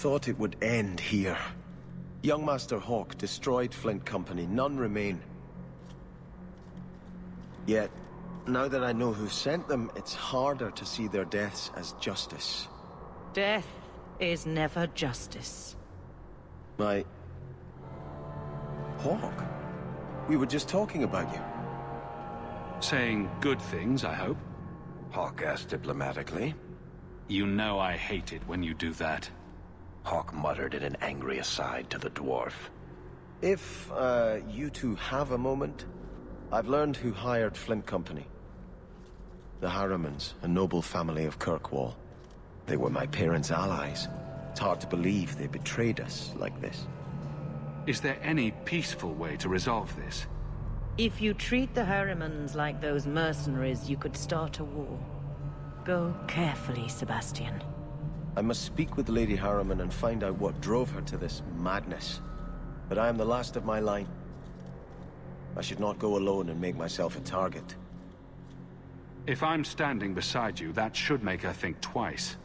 thought it would end here. Young Master Hawk destroyed Flint Company, none remain. Yet, now that I know who sent them, it's harder to see their deaths as justice. Death is never justice. My... Hawk? We were just talking about you. Saying good things, I hope. Hawk asked diplomatically. You know I hate it when you do that. Hawk muttered in an angry aside to the dwarf. If, you two have a moment, I've learned who hired Flint Company. The Harrimans, a noble family of Kirkwall. They were my parents' allies. It's hard to believe they betrayed us like this. Is there any peaceful way to resolve this? If you treat the Harrimans like those mercenaries, you could start a war. Go carefully, Sebastian. I must speak with Lady Harriman and find out what drove her to this madness. But I am the last of my line. I should not go alone and make myself a target. If I'm standing beside you, that should make her think twice.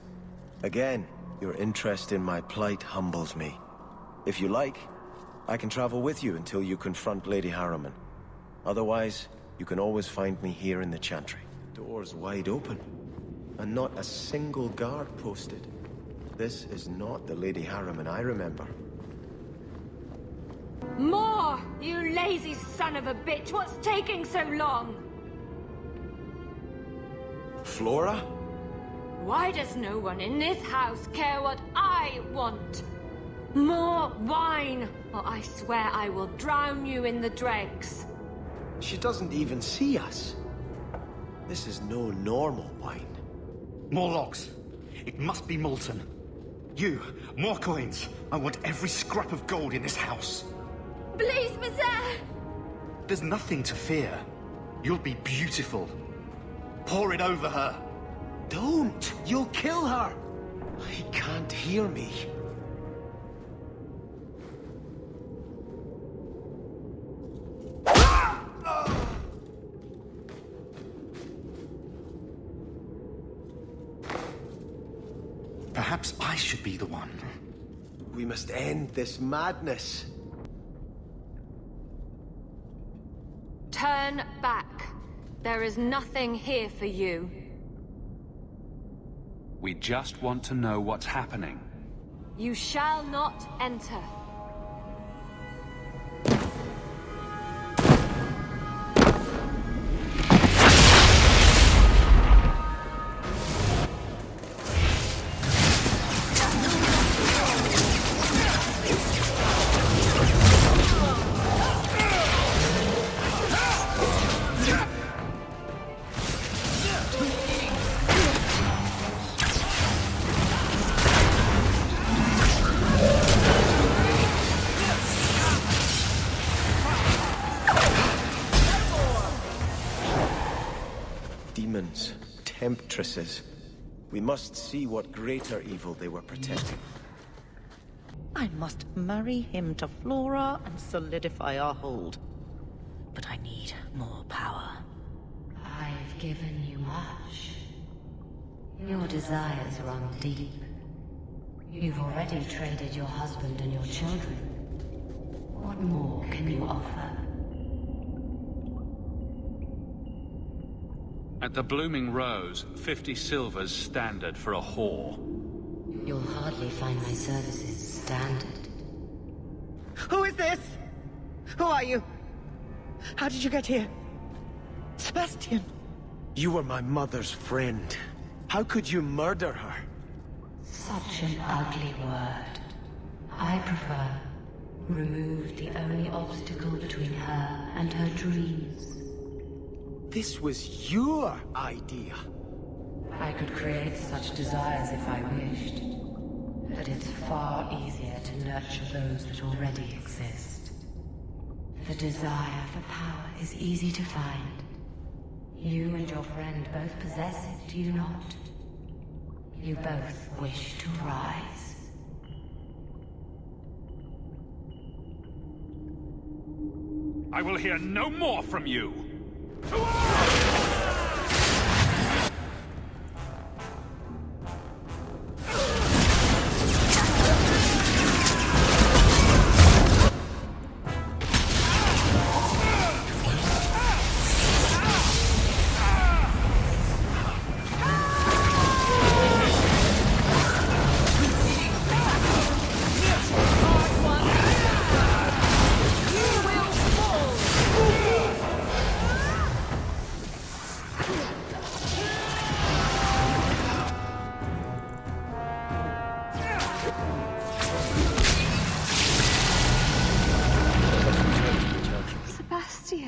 Again, your interest in my plight humbles me. If you like, I can travel with you until you confront Lady Harriman. Otherwise, you can always find me here in the Chantry. Doors wide open, and not a single guard posted. This is not the Lady Harriman I remember. More! You lazy son of a bitch! What's taking so long? Flora? Why does no one in this house care what I want? More wine, or I swear I will drown you in the dregs. She doesn't even see us. This is no normal wine. More logs. It must be molten. You, more coins. I want every scrap of gold in this house. Please, Monsieur! There's nothing to fear. You'll be beautiful. Pour it over her. Don't! You'll kill her! He can't hear me. Perhaps I should be the one. We must end this madness. Turn back. There is nothing here for you. We just want to know what's happening. You shall not enter. Demons, temptresses. We must see what greater evil they were protecting. I must marry him to Flora and solidify our hold. But I need more power. I've given you much. Your desires run deep. You've already traded your husband and your children. What more can you offer? At the Blooming Rose, 50 silvers standard for a whore. You'll hardly find my services standard. Who is this? Who are you? How did you get here? Sebastian! You were my mother's friend. How could you murder her? Such an ugly word. I prefer remove the only obstacle between her and her dreams. This was your idea. I could create such desires if I wished. But it's far easier to nurture those that already exist. The desire for power is easy to find. You and your friend both possess it, do you not? You both wish to rise. I will hear no more from you!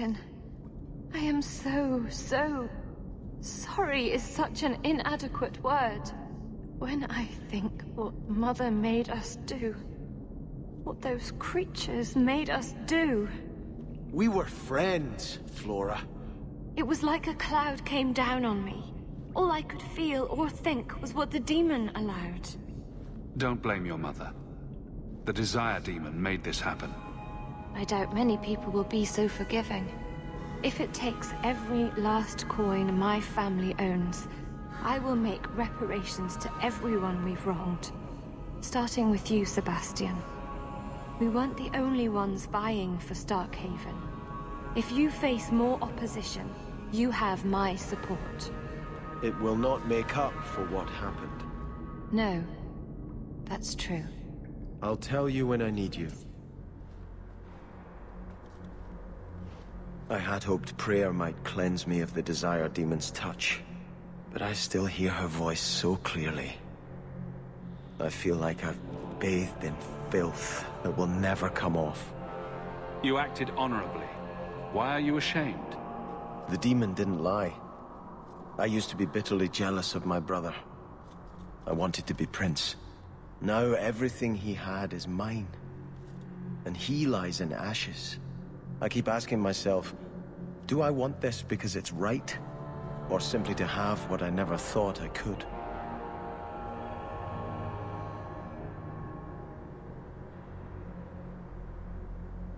Sebastian, I am so sorry is such an inadequate word. When I think what Mother made us do, what those creatures made us do. We were friends, Flora. It was like a cloud came down on me. All I could feel or think was what the demon allowed. Don't blame your mother. The desire demon made this happen. I doubt many people will be so forgiving. If it takes every last coin my family owns, I will make reparations to everyone we've wronged. Starting with you, Sebastian. We weren't the only ones vying for Starkhaven. If you face more opposition, you have my support. It will not make up for what happened. No, that's true. I'll tell you when I need you. I had hoped prayer might cleanse me of the desire demon's touch, but I still hear her voice so clearly. I feel like I've bathed in filth that will never come off. You acted honorably. Why are you ashamed? The demon didn't lie. I used to be bitterly jealous of my brother. I wanted to be prince. Now everything he had is mine. And he lies in ashes. I keep asking myself, do I want this because it's right? Or simply to have what I never thought I could?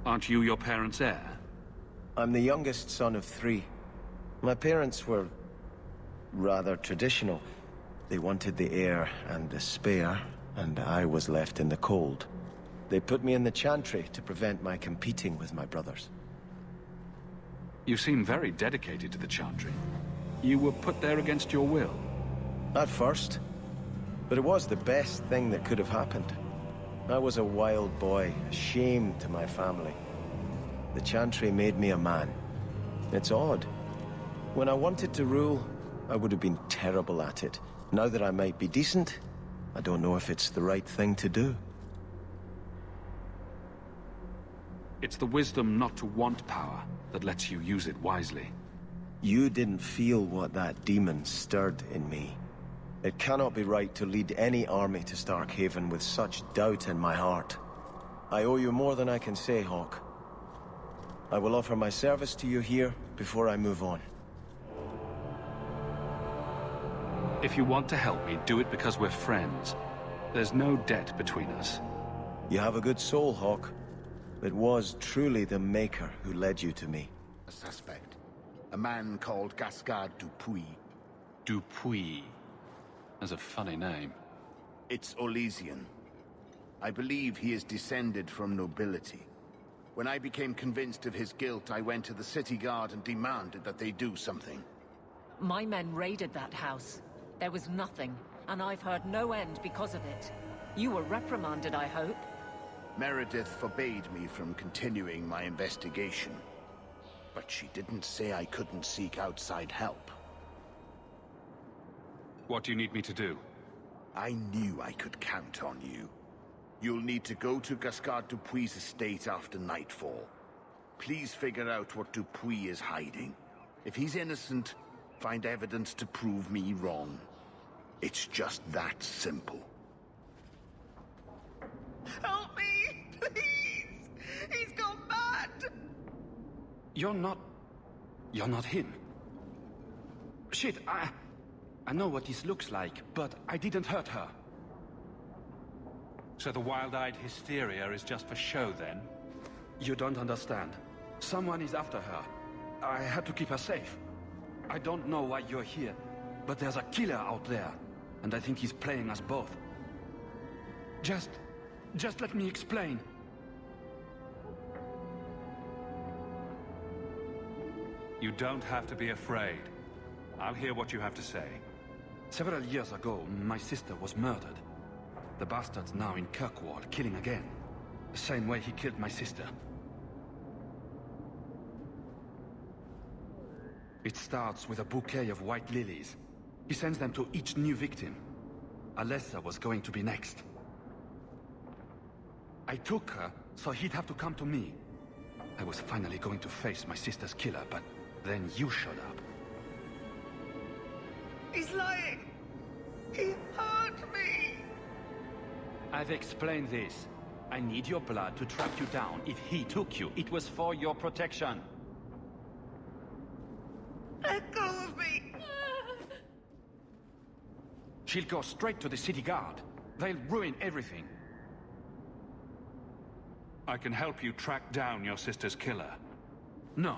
Aren't you your parents' heir? I'm the youngest son of 3. My parents were rather traditional. They wanted the heir and the spare, and I was left in the cold. They put me in the chantry to prevent my competing with my brothers. You seem very dedicated to the chantry. You were put there against your will. At first. But it was the best thing that could have happened. I was a wild boy, a shame to my family. The chantry made me a man. It's odd. When I wanted to rule, I would have been terrible at it. Now that I might be decent, I don't know if it's the right thing to do. It's the wisdom not to want power that lets you use it wisely. You didn't feel what that demon stirred in me. It cannot be right to lead any army to Starkhaven with such doubt in my heart. I owe you more than I can say, Hawk. I will offer my service to you here before I move on. If you want to help me, do it because we're friends. There's no debt between us. You have a good soul, Hawk. It was truly the Maker who led you to me. A suspect. A man called Gascard Dupuis. Dupuis. That's a funny name. It's Olesian. I believe he is descended from nobility. When I became convinced of his guilt, I went to the city guard and demanded that they do something. My men raided that house. There was nothing, and I've heard no end because of it. You were reprimanded, I hope? Meredith forbade me from continuing my investigation. But she didn't say I couldn't seek outside help. What do you need me to do? I knew I could count on you. You'll need to go to Gascard Dupuis' estate after nightfall. Please figure out what Dupuis is hiding. If he's innocent, find evidence to prove me wrong. It's just that simple. Help me, please! He's gone mad! You're not him. Shit, I know what this looks like, but I didn't hurt her. So the wild-eyed hysteria is just for show, then? You don't understand. Someone is after her. I had to keep her safe. I don't know why you're here, but there's a killer out there, and I think he's playing us both. Just let me explain. You don't have to be afraid. I'll hear what you have to say. Several years ago, my sister was murdered. The bastard's now in Kirkwall, killing again. The same way he killed my sister. It starts with a bouquet of white lilies. He sends them to each new victim. Alessa was going to be next. I took her, so he'd have to come to me. I was finally going to face my sister's killer, but then you showed up. He's lying! He hurt me! I've explained this. I need your blood to track you down. If he took you, it was for your protection. Let go of me! She'll go straight to the city guard. They'll ruin everything. I can help you track down your sister's killer. No,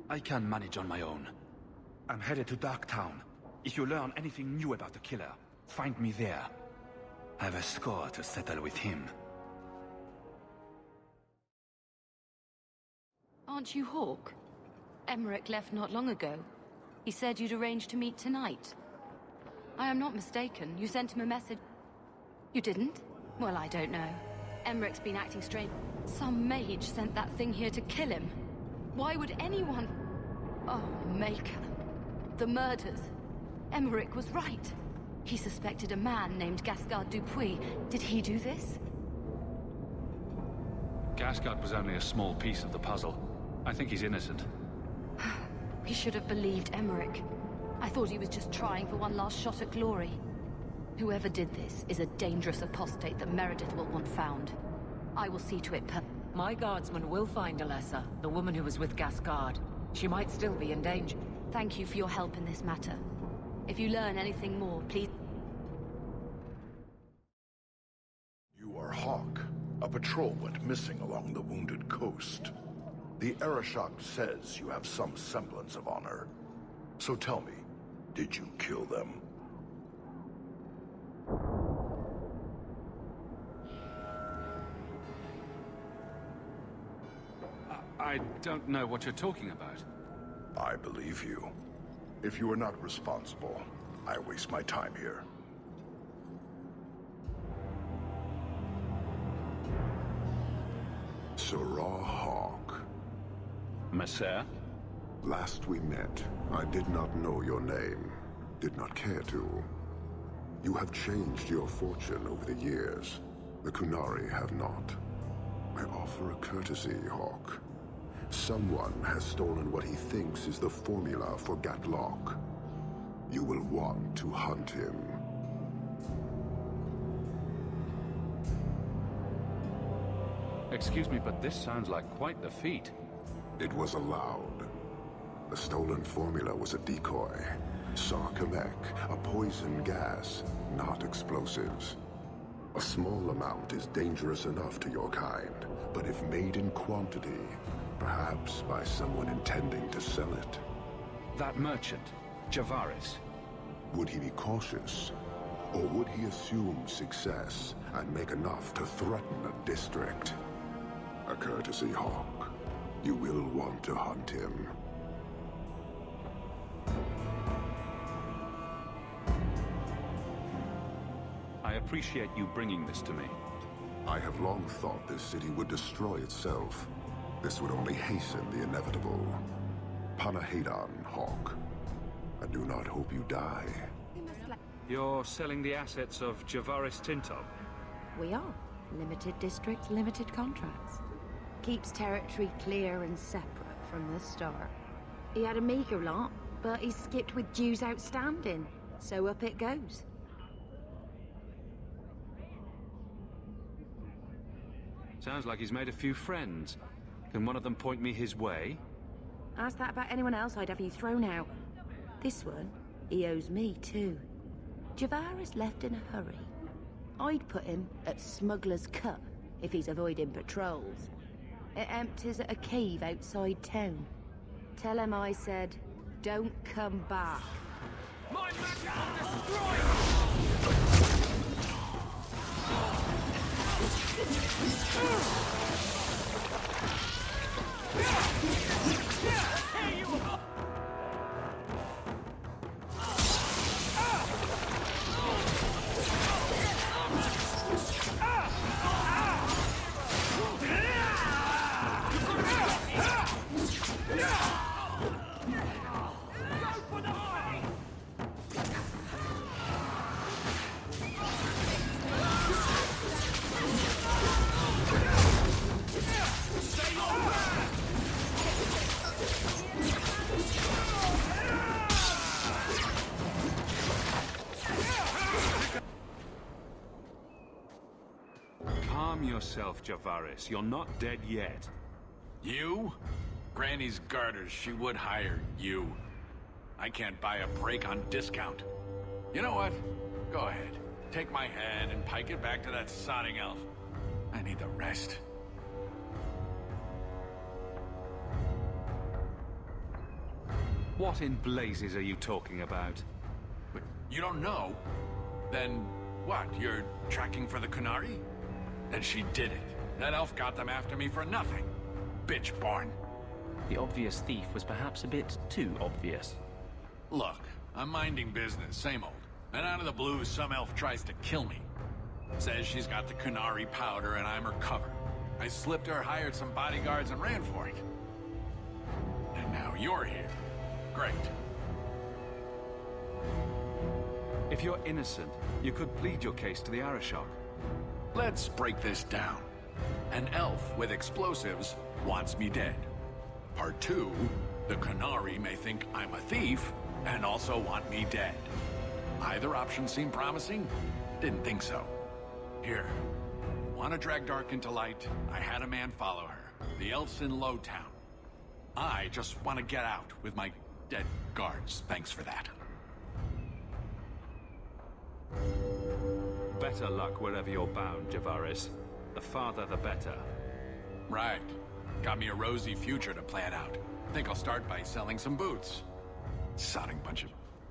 I can manage on my own. I'm headed to Darktown. If you learn anything new about the killer, find me there. I have a score to settle with him. Aren't you Hawk? Emmerich left not long ago. He said you'd arranged to meet tonight. I am not mistaken. You sent him a message. You didn't? Well, I don't know. Emmerich's been acting strange. Some mage sent that thing here to kill him. Why would anyone... Oh, Maker. The murders. Emmerich was right. He suspected a man named Gascard Dupuis. Did he do this? Gascard was only a small piece of the puzzle. I think he's innocent. We should have believed Emmerich. I thought he was just trying for one last shot at glory. Whoever did this is a dangerous apostate that Meredith will want found. I will see to it My guardsman will find Alessa, the woman who was with Gascard. She might still be in danger. Thank you for your help in this matter. If you learn anything more, please... You are Hawk. A patrol went missing along the wounded coast. The Arishok says you have some semblance of honor. So tell me, did you kill them? I don't know what you're talking about. I believe you. If you are not responsible, I waste my time here. Sirrah Hawk. Monsieur? Last we met, I did not know your name. Did not care to. You have changed your fortune over the years. The Kunari have not. I offer a courtesy, Hawk. Someone has stolen what he thinks is the formula for Gatlock. You will want to hunt him. Excuse me, but this sounds like quite the feat. It was allowed. The stolen formula was a decoy. Sarkamek, a poison gas, not explosives. A small amount is dangerous enough to your kind, but if made in quantity, perhaps by someone intending to sell it. That merchant, Javaris. Would he be cautious? Or would he assume success and make enough to threaten a district? A courtesy, Hawk. You will want to hunt him. I appreciate you bringing this to me. I have long thought this city would destroy itself. This would only hasten the inevitable. Panahadan, Hawk. I do not hope you die. You're selling the assets of Javaris Tintob? We are. Limited districts, limited contracts. Keeps territory clear and separate from the start. He had a meager lot, but he skipped with dues outstanding. So up it goes. Sounds like he's made a few friends. Can one of them point me his way? Ask that about anyone else, I'd have you thrown out. This one, he owes me too. Javaris left in a hurry. I'd put him at Smuggler's Cut if he's avoiding patrols. It empties at a cave outside town. Tell him I said, don't come back. My magic will destroy you! yourself, Javaris. You're not dead yet. You? Granny's garters, she would hire you. I can't buy a break on discount. You know what? Go ahead. Take my head and pike it back to that sodding elf. I need the rest. What in blazes are you talking about? But you don't know? Then what? You're tracking for the Kunari? Then she did it. That elf got them after me for nothing. Bitch born. The obvious thief was perhaps a bit too obvious. Look, I'm minding business, same old. And out of the blue, some elf tries to kill me. Says she's got the Kunari powder and I'm her cover. I slipped her, hired some bodyguards, and ran for it. And now you're here. Great. If you're innocent, you could plead your case to the Arishok. Let's break this down. An elf with explosives wants me dead. Part 2, the Kunari may think I'm a thief and also want me dead. Either option seemed promising? Didn't think so. Here. Want to drag Dark into light? I had a man follow her. The elf's in Lowtown. I just want to get out with my dead guards. Thanks for that. Better luck wherever you're bound, Javaris. The farther, the better. Right. Got me a rosy future to plan out. Think I'll start by selling some boots. Sodding bunch of...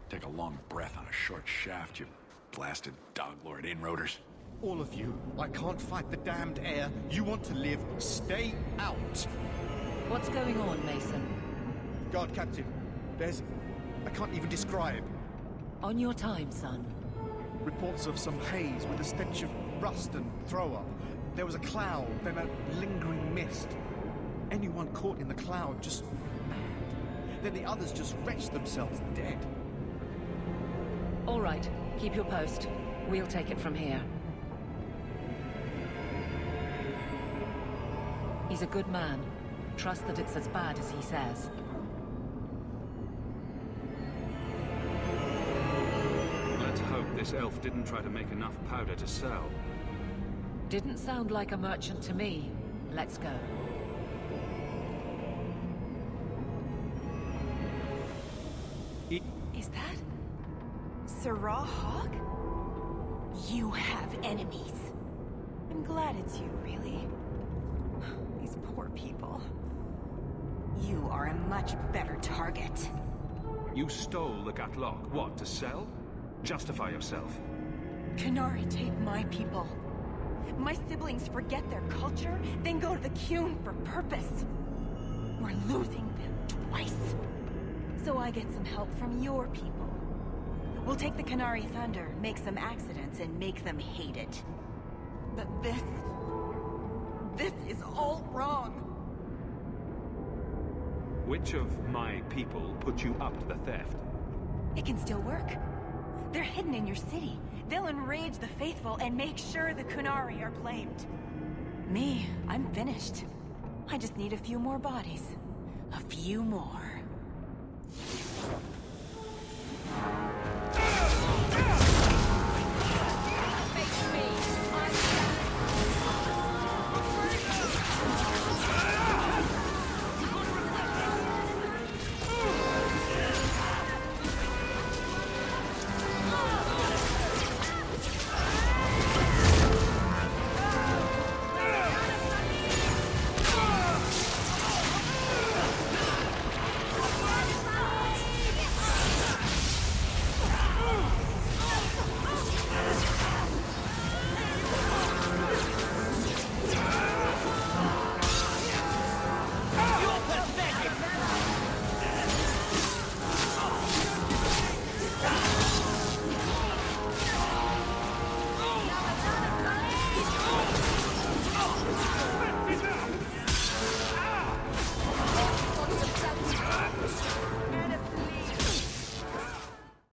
Take a long breath on a short shaft, you blasted dog-lord inroaders. All of you, I can't fight the damned air. You want to live, stay out. What's going on, Mason? Guard Captain, there's... I can't even describe. On your time, son. Reports of some haze with a stench of rust and throw-up. There was a cloud, then a lingering mist. Anyone caught in the cloud just mad. Then the others just wretched themselves dead. All right, keep your post. We'll take it from here. He's a good man. Trust that it's as bad as he says. Let's hope this elf didn't try to make enough powder to sell. Didn't sound like a merchant to me. Let's go. Is that... Sarah Hawk? You have enemies. I'm glad it's you, really. These poor people. You are a much better target. You stole the Gatlok. What, to sell? Justify yourself. Kunari take my people. My siblings forget their culture, then go to the Qun for purpose. We're losing them twice. So I get some help from your people. We'll take the Kunari Thunder, make some accidents, and make them hate it. But this is all wrong. Which of my people put you up to the theft? It can still work. They're hidden in your city. They'll enrage the faithful and make sure the Kunari are blamed. Me, I'm finished. I just need a few more bodies. A few more.